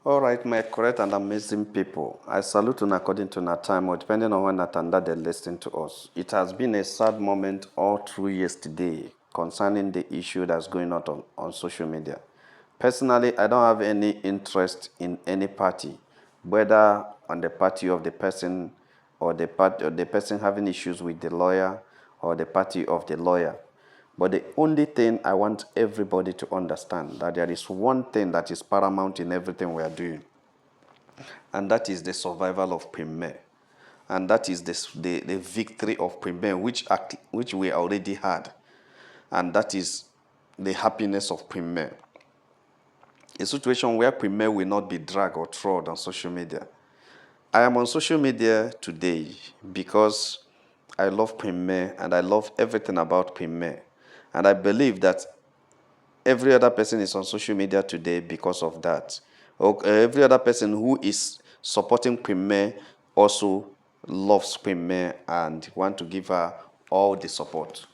All right, my correct and amazing people. I salute you according to our time, or depending on when Natanda they listen to us. It has been a sad moment all through yesterday concerning the issue that's going on social media. Personally, I don't have any interest in any party, whether on the party of the person or the person having issues with the lawyer or the party of the lawyer. But the only thing I want everybody to understand that there is one thing that is paramount in everything we are doing, and that is the survival of Premier. And that is the victory of Premier, which we already had. And that is the happiness of Premier. A situation where Premier will not be dragged or trod on social media. I am on social media today because I love Premier and I love everything about Premier. And I believe that every other person is on social media today because of that. Every other person who is supporting Premier also loves Premier and want to give her all the support.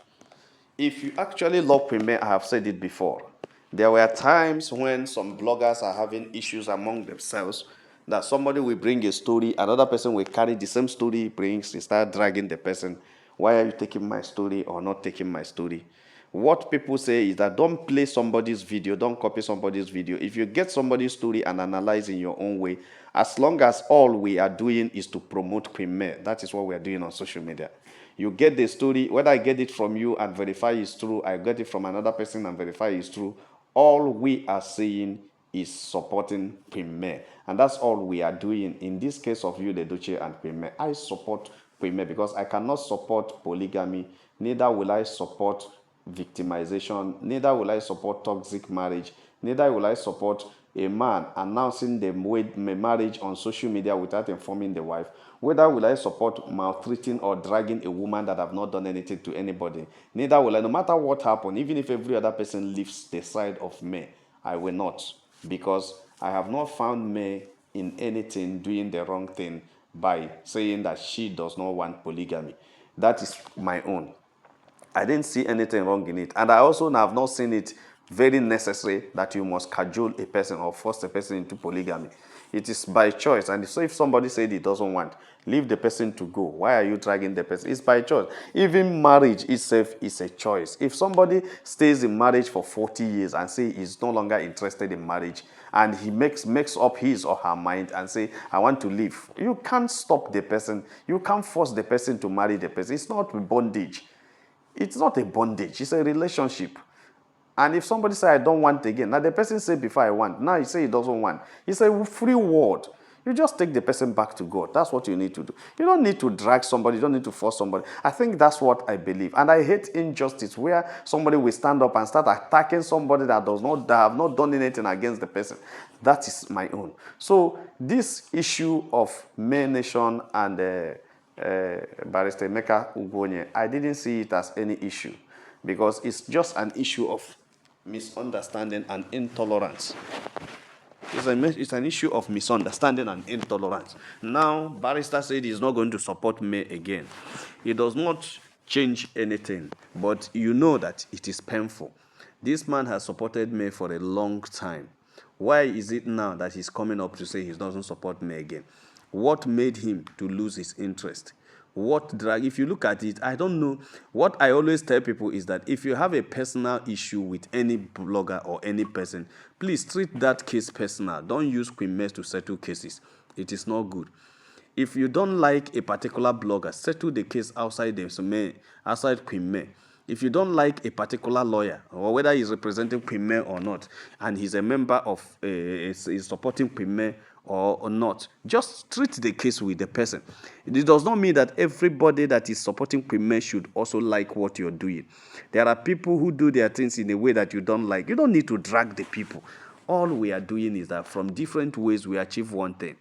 If you actually love Premier, I have said it before, there were times when some bloggers are having issues among themselves that somebody will bring a story, another person will carry the same story he brings, they start dragging the person. Why are you taking my story or not taking my story? What people say is that don't play somebody's video, don't copy somebody's video. If you get somebody's story and analyze in your own way, as long as all we are doing is to promote Premier, that is what we are doing on social media. You get the story, whether I get it from you and verify it's true, I get it from another person and verify it's true, all we are saying is supporting Premier. And that's all we are doing. In this case of you, Leduce and Premier, I support Premier because I cannot support polygamy, neither will I support victimization, neither will I support toxic marriage, neither will I support a man announcing the marriage on social media without informing the wife. Whether will I support maltreating or dragging a woman that have not done anything to anybody. Neither will I, no matter what happens, even if every other person leaves the side of me, I will not. Because I have not found me in anything doing the wrong thing by saying that she does not want polygamy. That is my own. I didn't see anything wrong in it. And I also have not seen it very necessary that you must cajole a person or force a person into polygamy. It is by choice. And so if somebody said he doesn't want, leave the person to go. Why are you dragging the person? It's by choice. Even marriage itself is a choice. If somebody stays in marriage for 40 years and say he's no longer interested in marriage, and he makes up his or her mind and say, I want to leave, you can't stop the person. You can't force the person to marry the person. It's not bondage. It's not a bondage, it's a relationship. And if somebody say I don't want again, now the person say before I want, now he say he doesn't want. It's a free word. You just take the person back to God. That's what you need to do. You don't need to drag somebody, you don't need to force somebody. I think that's what I believe. And I hate injustice where somebody will stand up and start attacking somebody that have not done anything against the person. That is my own. So this issue of Maynation and Barrister Emeka Ugonye, I didn't see it as any issue because it's just an issue of misunderstanding and intolerance. It's an issue of misunderstanding and intolerance. Now, Barrister said he's not going to support me again. It does not change anything, but you know that it is painful. This man has supported me for a long time. Why is it now that he's coming up to say he doesn't support me again? What made him to lose his interest? What drag? If you look at it, I don't know. What I always tell people is that if you have a personal issue with any blogger or any person, please treat that case personal. Don't use Queen Mess to settle cases. It is not good. If you don't like a particular blogger, settle the case outside Queen May. If you don't like a particular lawyer, or whether he's representing Queen May or not, and he's a member of, is supporting Queen May or not, just treat the case with the person. It does not mean that everybody that is supporting Queen May should also like what you're doing. There are people who do their things in a way that you don't like. You don't need to drag the people. All we are doing is that from different ways we achieve one thing.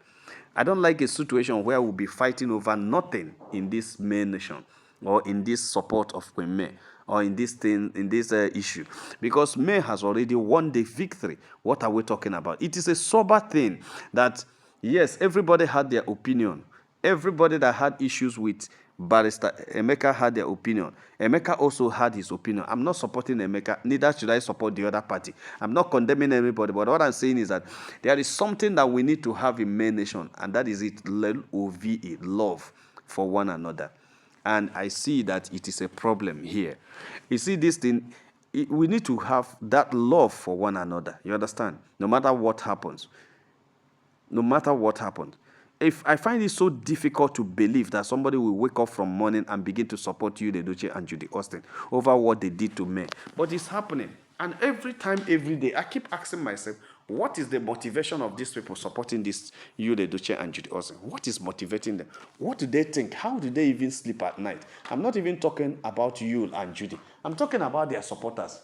I don't like a situation where we'll be fighting over nothing in this Maynation or in this support of Queen May or in this thing, in this issue. Because May has already won the victory. What are we talking about? It is a sober thing that, yes, everybody had their opinion. Everybody that had issues with Barrister Emeka had their opinion. Emeka also had his opinion. I'm not supporting Emeka, neither should I support the other party. I'm not condemning anybody, but what I'm saying is that there is something that we need to have in Maynation, and that is it, L-O-V-E, love for one another. And I see that it is a problem here. You see, this thing, we need to have that love for one another. You understand? No matter what happens. No matter what happens. If I find it so difficult to believe that somebody will wake up from morning and begin to support you, Ledoche and Judy Austin, over what they did to me. But it's happening. And every time, every day, I keep asking myself, what is the motivation of these people supporting this you, Ledoche and Judy Austin? What is motivating them? What do they think? How do they even sleep at night? I'm not even talking about you and Judy. I'm talking about their supporters.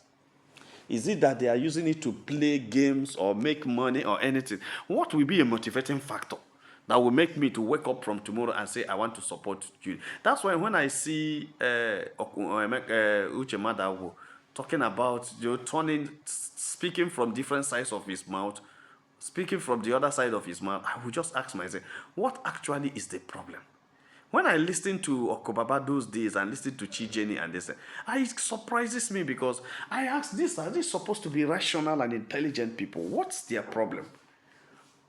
Is it that they are using it to play games or make money or anything? What will be a motivating factor that will make me to wake up from tomorrow and say, I want to support you? That's why when I see Uche Madawo talking about speaking from different sides of his mouth, speaking from the other side of his mouth, I will just ask myself, what actually is the problem? When I listen to Okobaba those days and listen to Chijeni and this, it surprises me because I ask this, are they supposed to be rational and intelligent people? What's their problem?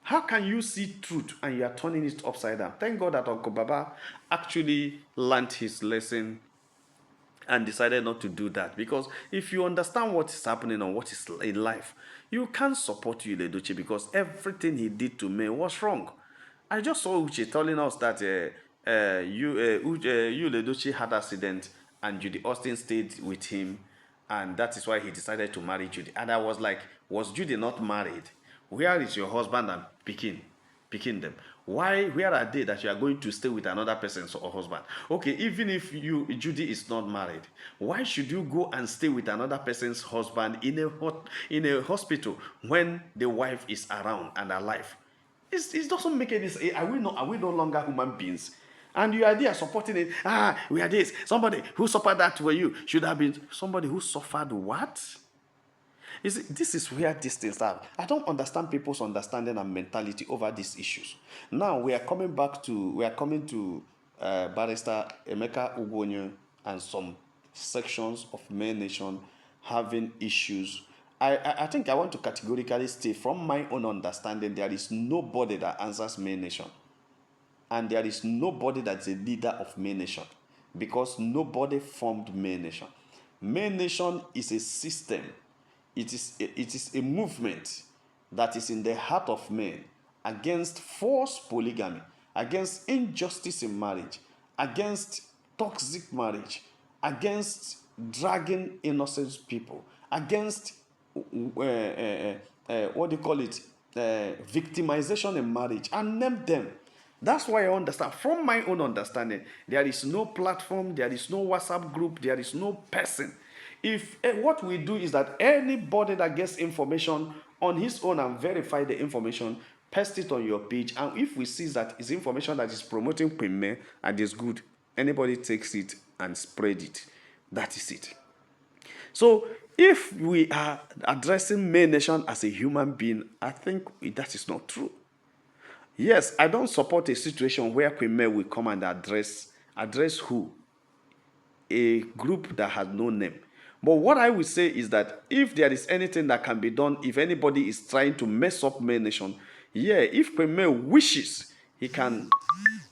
How can you see truth and you are turning it upside down? Thank God that Okobaba actually learned his lesson and decided not to do that. Because if you understand what is happening or what is in life, you can't support Yul Edochie because everything he did to me was wrong. I just saw Uche telling us that Yul Edochie had accident and Judy Austin stayed with him, and that is why he decided to marry Judy. And I was like, was Judy not married? Where is your husband and picking them? Where are they that you are going to stay with another person's or husband? Okay, even if Judy is not married, why should you go and stay with another person's husband in a hospital when the wife is around and alive? It doesn't make any sense. Are we no longer human beings? And you are there supporting it. We are this. Somebody who suffered that for you should have been somebody who suffered what? You see, this is where these things are. I don't understand people's understanding and mentality over these issues. Now we are coming to Barrister Emeka Ugwonyo and some sections of Maynation having issues. I think I want to categorically state from my own understanding, there is nobody that answers Maynation. And there is nobody that's a leader of Maynation because nobody formed Maynation. Maynation is a system. It is a movement that is in the heart of men against forced polygamy, against injustice in marriage, against toxic marriage, against dragging innocent people, against what do you call it, victimization in marriage, and name them. That's why I understand. From my own understanding, there is no platform, there is no WhatsApp group, there is no person. If what we do is that anybody that gets information on his own and verify the information, paste it on your page, and if we see that it's information that is promoting Pime and is good, anybody takes it and spread it. That is it. So if we are addressing Maynation as a human being, I think that is not true. Yes, I don't support a situation where Pime will come and address who? A group that has no name. But what I will say is that if there is anything that can be done, if anybody is trying to mess up Maynation, yeah, if Premier wishes, he can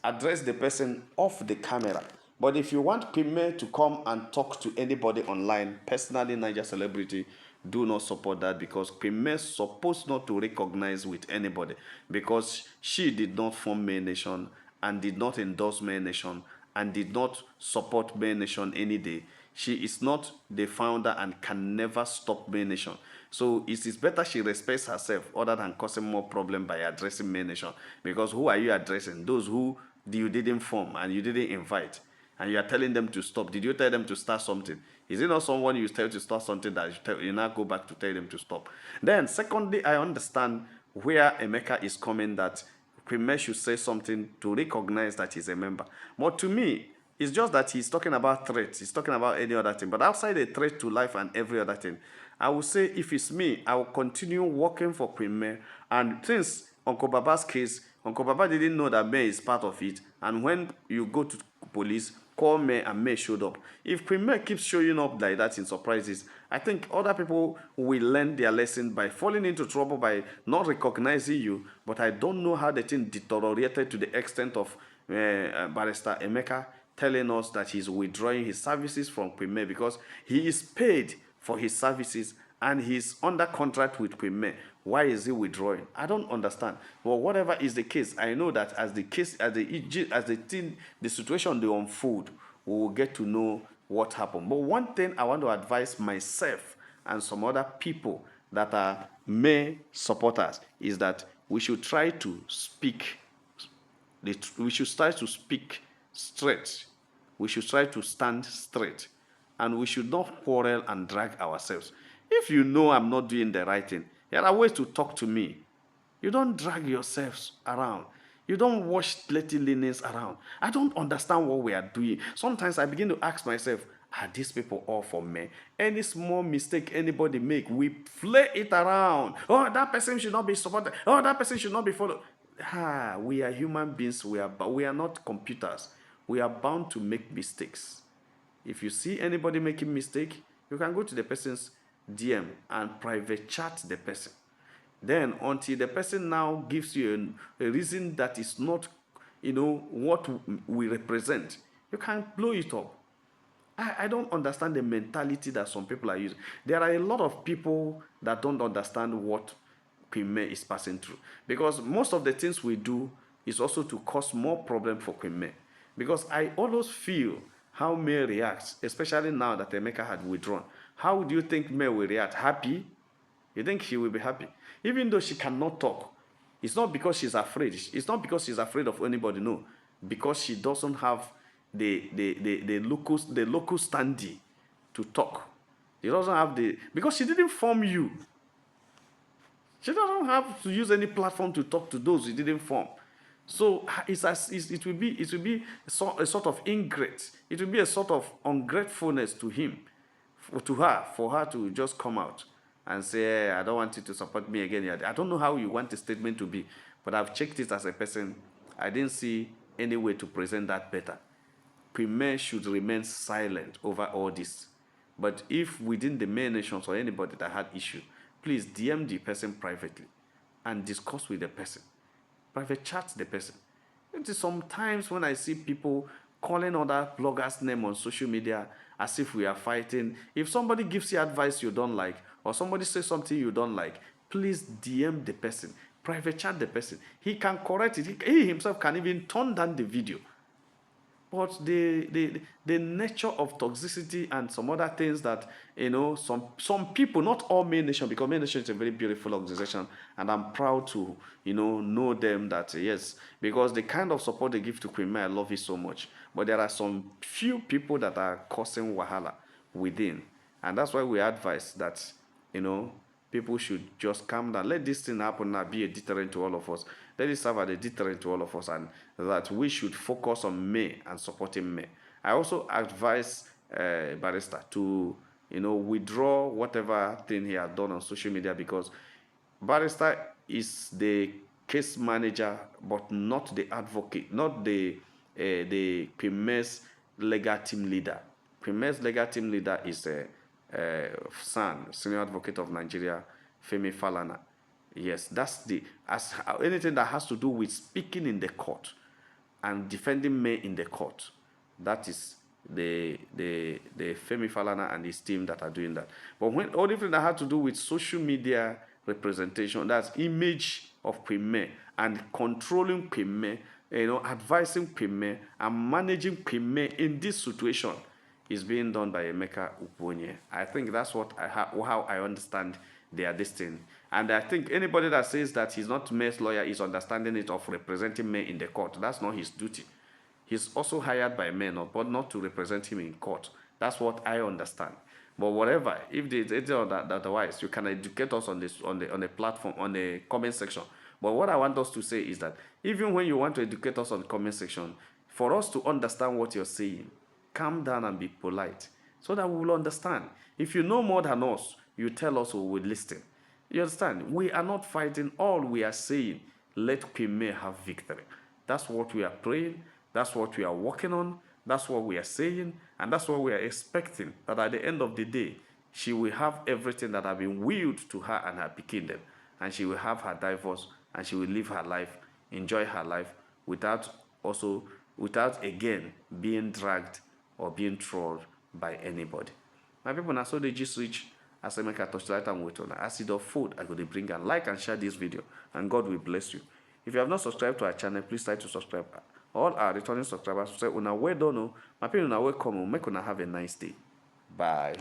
address the person off the camera. But if you want Premier to come and talk to anybody online, personally, Niger Celebrity, do not support that because Premier is supposed not to recognize with anybody because she did not form Maynation and did not endorse Maynation and did not support Maynation any day. She is not the founder and can never stop Maynation. So it is better she respects herself other than causing more problem by addressing Maynation. Because who are you addressing? Those who you didn't form and you didn't invite. And you are telling them to stop. Did you tell them to start something? Is it not someone you tell to start something that you now go back to tell them to stop? Then, secondly, I understand where Emeka is coming that Premier should say something to recognize that he's a member. But to me, it's just that he's talking about threats. He's talking about any other thing. But outside a threat to life and every other thing, I would say if it's me, I will continue working for Premier. And since Uncle Baba's case, Uncle Baba didn't know that May is part of it. And when you go to police, call May and May showed up. If Queen May keeps showing up like that in surprises, I think other people will learn their lesson by falling into trouble by not recognizing you. But I don't know how the thing deteriorated to the extent of Barrister Emeka telling us that he's withdrawing his services from Queen May because he is paid for his services and he's under contract with Queen May. Why is he withdrawing? I don't understand. But whatever is the case, I know that as the case, the situation they unfold, we will get to know what happened. But one thing I want to advise myself and some other people that are May supporters is that we should try to speak. We should try to speak straight. We should try to stand straight. And we should not quarrel and drag ourselves. If you know I'm not doing the right thing, there are ways to talk to me. You don't drag yourselves around. You don't wash dirty linens around. I don't understand what we are doing. Sometimes I begin to ask myself, are these people all for me? Any small mistake anybody make, we flay it around. Oh, that person should not be supported. Oh, that person should not be followed. We are human beings. We are not computers. We are bound to make mistakes. If you see anybody making mistake, you can go to the person's DM and private chat the person. Then until the person now gives you a reason that is not, what we represent, you can blow it up. I don't understand the mentality that some people are using. There are a lot of people that don't understand what Queen May is passing through. Because most of the things we do is also to cause more problem for Queen May. Because I always feel how May reacts, especially now that Emeka had withdrawn. How do you think May will react? Happy? You think she will be happy? Even though she cannot talk, it's not because she's afraid. It's not because she's afraid of anybody, no. Because she doesn't have the local standing to talk. She doesn't have because she didn't form you. She doesn't have to use any platform to talk to those who didn't form. So it will be a sort of ingrate. It will be a sort of ungratefulness to him, for her to just come out and say, hey, I don't want you to support me again. I don't know how you want the statement to be, but I've checked it as a person. I didn't see any way to present that better. Queen May should remain silent over all this. But if within the Maynations or anybody that had issue, please DM the person privately and discuss with the person. Private chat the person. It is sometimes when I see people calling other bloggers' name on social media as if we are fighting. If somebody gives you advice you don't like, or somebody says something you don't like, please DM the person. Private chat the person. He can correct it. He himself can even turn down the video. But the nature of toxicity and some other things that, some people, not all Maynation, because Maynation is a very beautiful organization, and I'm proud to, know them that, yes, because the kind of support they give to Queen May, I love it so much. But there are some few people that are causing wahala within. And that's why we advise that, people should just calm down. Let this thing happen now, be a deterrent to all of us. Let it serve as a deterrent to all of us, and that we should focus on May and supporting May. I also advise Barrister to, withdraw whatever thing he has done on social media, because Barrister is the case manager, but not the advocate, not the Queen May's legal team leader. Queen May's legal team leader is SAN, Senior Advocate of Nigeria, Femi Falana. Yes, that's anything that has to do with speaking in the court and defending May in the court. That is the Femi Falana and his team that are doing that. But when anything that has to do with social media representation, that's image of Queen May and controlling Queen May, advising Queen May and managing Queen May in this situation, is being done by Emeka Ubonye. I think that's how I understand their destiny. And I think anybody that says that he's not May's lawyer is understanding it of representing May in the court. That's not his duty. He's also hired by May, but not to represent him in court. That's what I understand. But whatever, if they otherwise, you can educate us on the platform, on the comment section. But what I want us to say is that even when you want to educate us on the comment section, for us to understand what you're saying, calm down and be polite so that we will understand. If you know more than us, you tell us, we will listen. You understand? We are not fighting. All we are saying, let Queen May have victory. That's what we are praying. That's what we are working on. That's what we are saying, and that's what we are expecting, that at the end of the day, she will have everything that have been willed to her and her kingdom, and she will have her divorce, and she will live her life, enjoy her life, without again being dragged or being trolled by anybody. My people, now so they just reach as I make a touch light and wait on acid of food. I go to bring and like and share this video, and God will bless you. If you have not subscribed to our channel, please try to subscribe. All our returning subscribers say, "Una well done, my people, una welcome. Make una have a nice day. Bye."